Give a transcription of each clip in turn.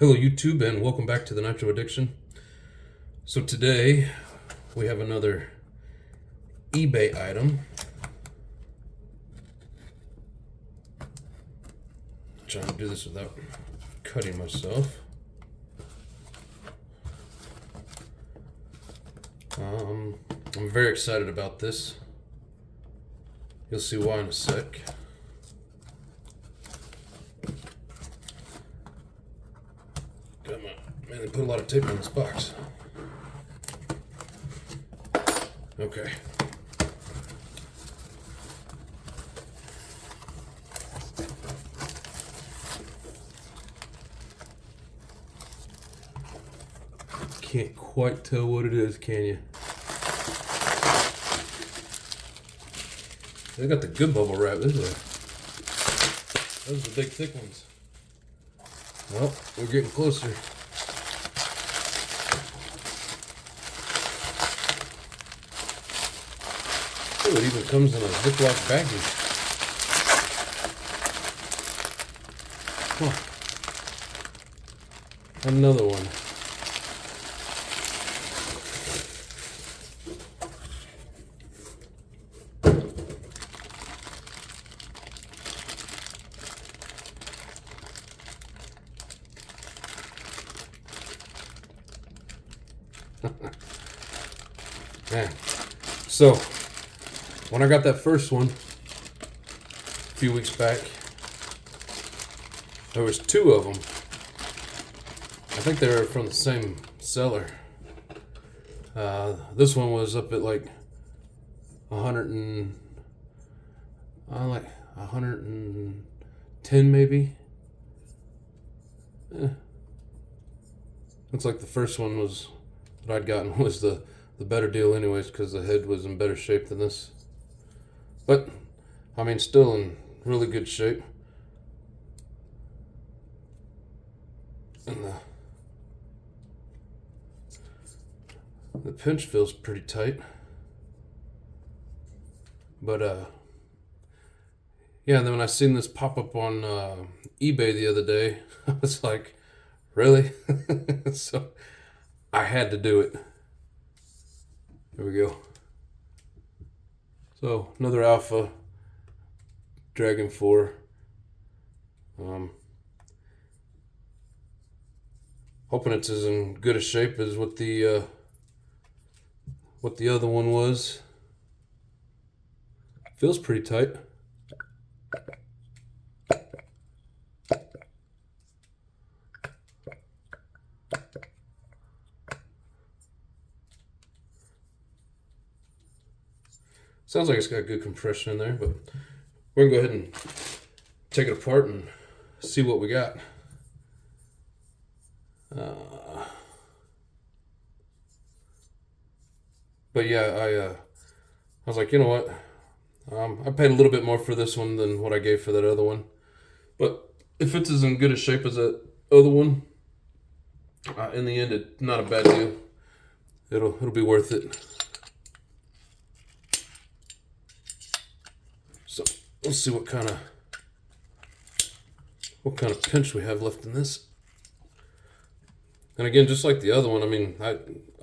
Hello YouTube and welcome back to the Nitro Addiction. So today we have another eBay item. I'm trying to do this without cutting myself. I'm very excited about this. You'll see why in a sec. Come on. Man, they put a lot of tape on this box. Okay. Can't quite tell what it is, can you? They got the good bubble wrap. Those are the big thick ones. Well, we're getting closer. Oh, it even comes in a Ziploc baggie. Huh. Another one. Man. So, when I got that first one a few weeks back, there was two of them. I think they were from the same seller. This one was up at like 110 maybe. Looks like the first one was what I'd gotten was the better deal anyways, because the head was in better shape than this. But, I mean, still in really good shape. And the pinch feels pretty tight. But, yeah, and then when I seen this pop up on eBay the other day, I was like, really? So, I had to do it. There we go. So, another Alpha Dragon 4. Hoping it's as in good a shape as what the other one was. Feels pretty tight. Sounds like it's got good compression in there, but we're gonna go ahead and take it apart and see what we got. But yeah, I was like, you know what? I paid a little bit more for this one than what I gave for that other one. But if it's as in good a shape as that other one, in the end, it's not a bad deal. It'll be worth it. So let's see what kind of pinch we have left in this. And again, just like the other one, I mean, I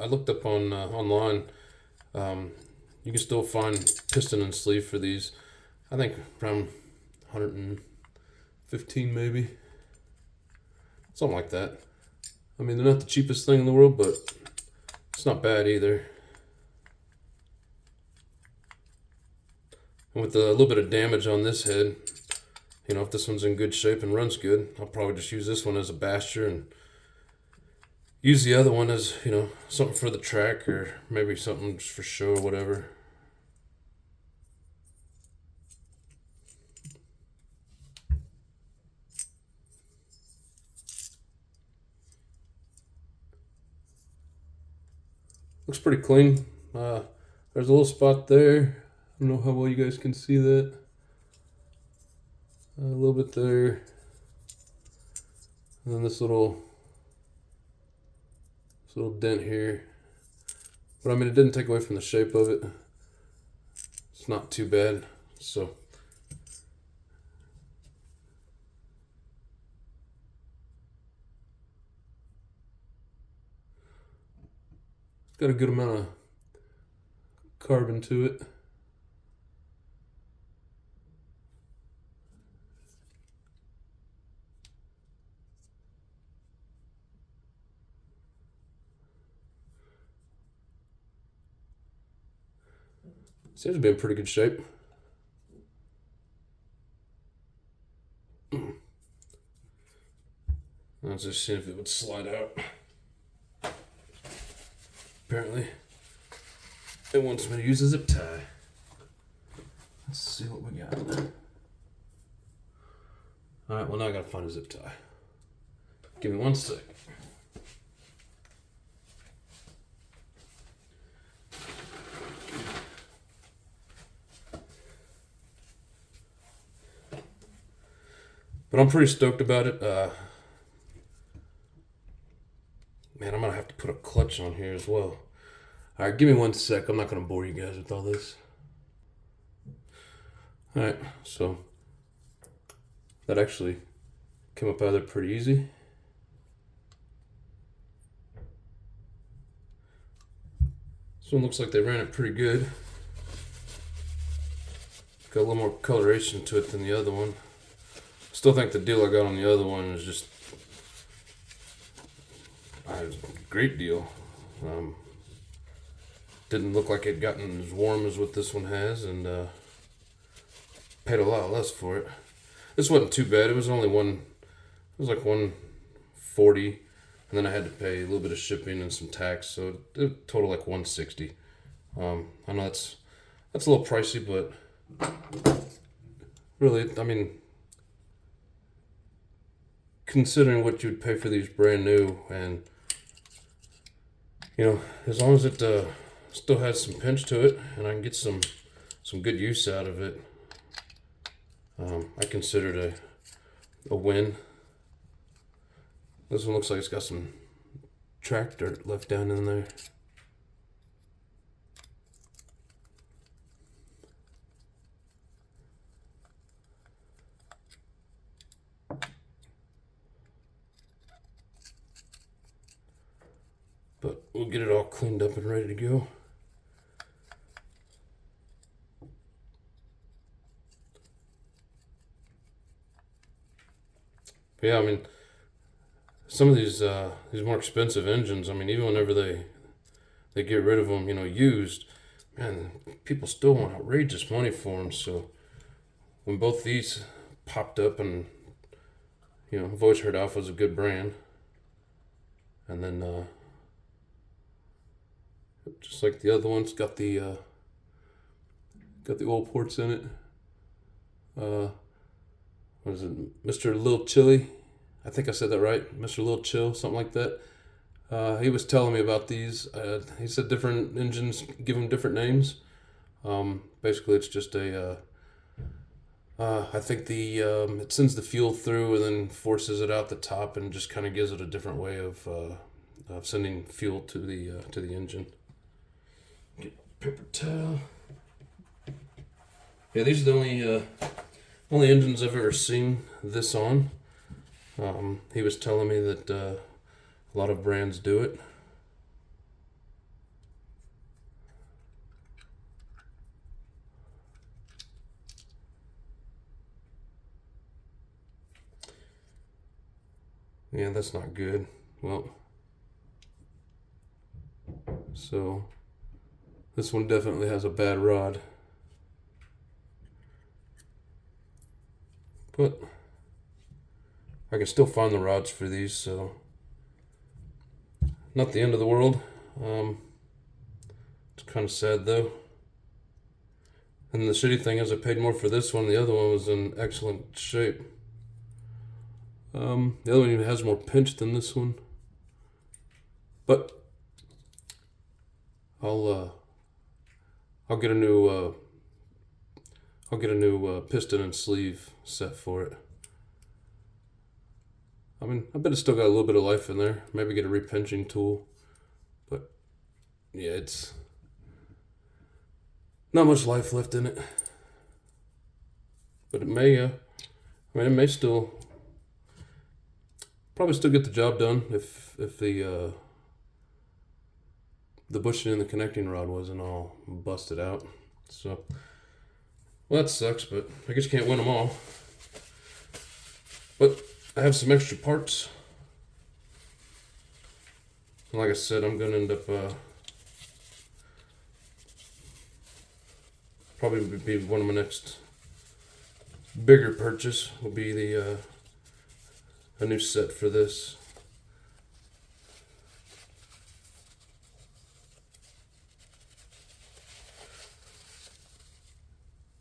looked up on online. You can still find piston and sleeve for these. I think around 115 maybe, something like that. I mean, they're not the cheapest thing in the world, but it's not bad either. And with a little bit of damage on this head, you know, if this one's in good shape and runs good, I'll probably just use this one as a basher and use the other one as, you know, something for the track or maybe something just for show or whatever. Looks pretty clean. There's a little spot there. I don't know how well you guys can see that. A little bit there. And then this little dent here. But I mean, it didn't take away from the shape of it. It's not too bad. So got a good amount of carbon to it. Seems to be in pretty good shape. Let's just see if it would slide out. Apparently, it wants me to use a zip tie. Let's see what we got. Alright, well now I gotta find a zip tie. Give me 1 sec. But I'm pretty stoked about it. Man, I'm gonna have to put a clutch on here as well. Alright, give me 1 sec. I'm not gonna bore you guys with all this. Alright, so that actually came up out of there pretty easy. This one looks like they ran it pretty good. Got a little more coloration to it than the other one. Still think the deal I got on the other one is just a great deal. Didn't look like it gotten as warm as what this one has, and paid a lot less for it. This wasn't too bad. It was only it was like $140, and then I had to pay a little bit of shipping and some tax, so it totaled like $160. I know that's a little pricey, but really, I mean, considering what you'd pay for these brand new, and you know, as long as it still has some pinch to it and I can get some good use out of it, I consider it a win. This one looks like it's got some track dirt left down in there. But we'll get it all cleaned up and ready to go. But yeah, I mean, some of these more expensive engines, I mean, even whenever they get rid of them, you know, used, man, people still want outrageous money for them. So when both these popped up, and you know, I've always heard Alpha's a good brand, and then just like the other ones, got the oil ports in it. What is it, Mr. Lil Chili? I think I said that right, Mr. Lil Chill, something like that. He was telling me about these. He said different engines give them different names. Basically, it's just I think it sends the fuel through and then forces it out the top, and just kind of gives it a different way of sending fuel to the engine. Get paper towel. Yeah, these are the only engines I've ever seen this on. He was telling me that a lot of brands do it. Yeah, that's not good. Well, so this one definitely has a bad rod. But I can still find the rods for these, so not the end of the world. It's kind of sad though. And the shitty thing is I paid more for this one. The other one was in excellent shape. The other one even has more pinch than this one. But I'll get a new piston and sleeve set for it. I mean, I bet it's still got a little bit of life in there. Maybe get a repinching tool. But yeah, it's not much life left in it. But it may, it may still, probably still get the job done if the the bushing in the connecting rod wasn't all busted out. So, well, that sucks, but I guess you can't win them all. But I have some extra parts. And like I said, I'm going to end up probably be one of my next bigger purchase will be the a new set for this.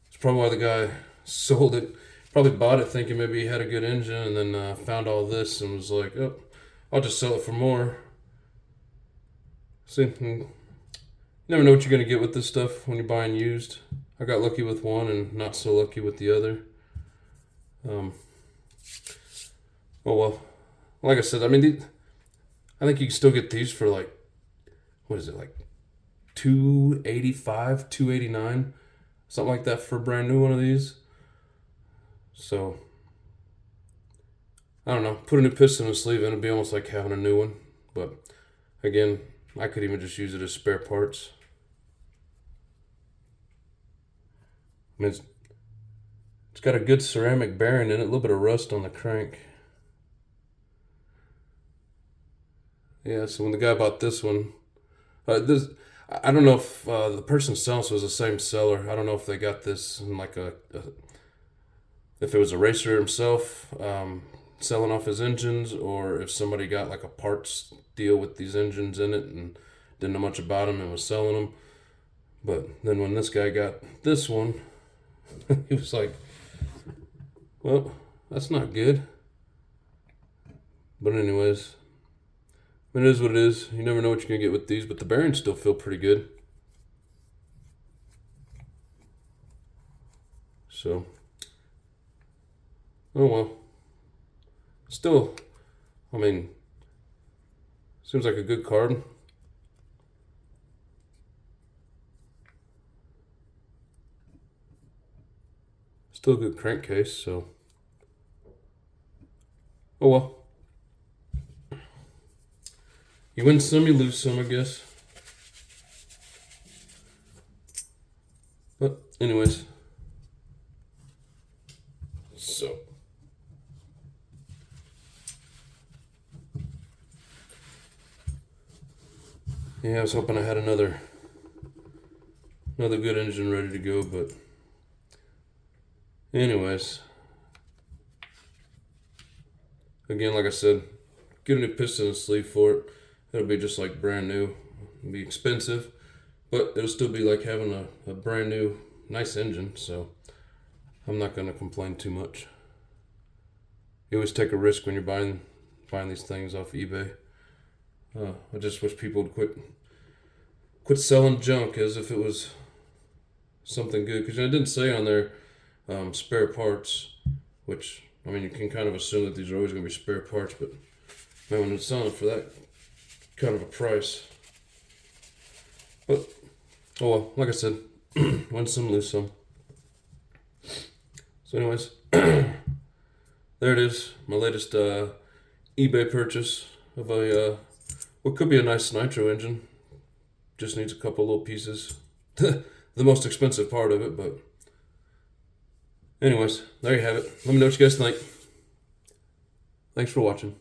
It's probably why the guy sold it. Probably bought it thinking maybe he had a good engine, and then found all this and was like, "Oh, I'll just sell it for more." See, you never know what you're gonna get with this stuff when you're buying used. I got lucky with one and not so lucky with the other. Oh well. Like I said, I mean, I think you can still get these for like, what is it, like $285, $289, something like that for a brand new one of these. So I don't know. Put a new piston and sleeve in, it'd be almost like having a new one. But again, I could even just use it as spare parts. I mean, it's got a good ceramic bearing in it, a little bit of rust on the crank. Yeah, so when the guy bought this one, I don't know if the person selling this was the same seller. I don't know if they got this in like if it was a racer himself selling off his engines, or if somebody got like a parts deal with these engines in it and didn't know much about them and was selling them. But then when this guy got this one, he was like, well, that's not good. But anyways, it is what it is. You never know what you're going to get with these, but the bearings still feel pretty good. So, oh well. Still, I mean, seems like a good card. Still a good crankcase, so. Oh well. You win some, you lose some, I guess. But anyways. So. Yeah, I was hoping I had another good engine ready to go, but anyways. Again, like I said, get a new piston and sleeve for it. It'll be just like brand new. It'll be expensive, but it'll still be like having a brand new, nice engine, so I'm not going to complain too much. You always take a risk when you're buying these things off eBay. I just wish people would quit selling junk as if it was something good, because it didn't say on there spare parts, which, I mean, you can kind of assume that these are always going to be spare parts, but man, when it's selling for that kind of a price. But oh well, like I said, win some, lose some. So anyways, there it is, my latest eBay purchase of a what could be a nice nitro engine. Just needs a couple little pieces. The most expensive part of it, but anyways, there you have it. Let me know what you guys think. Thanks for watching.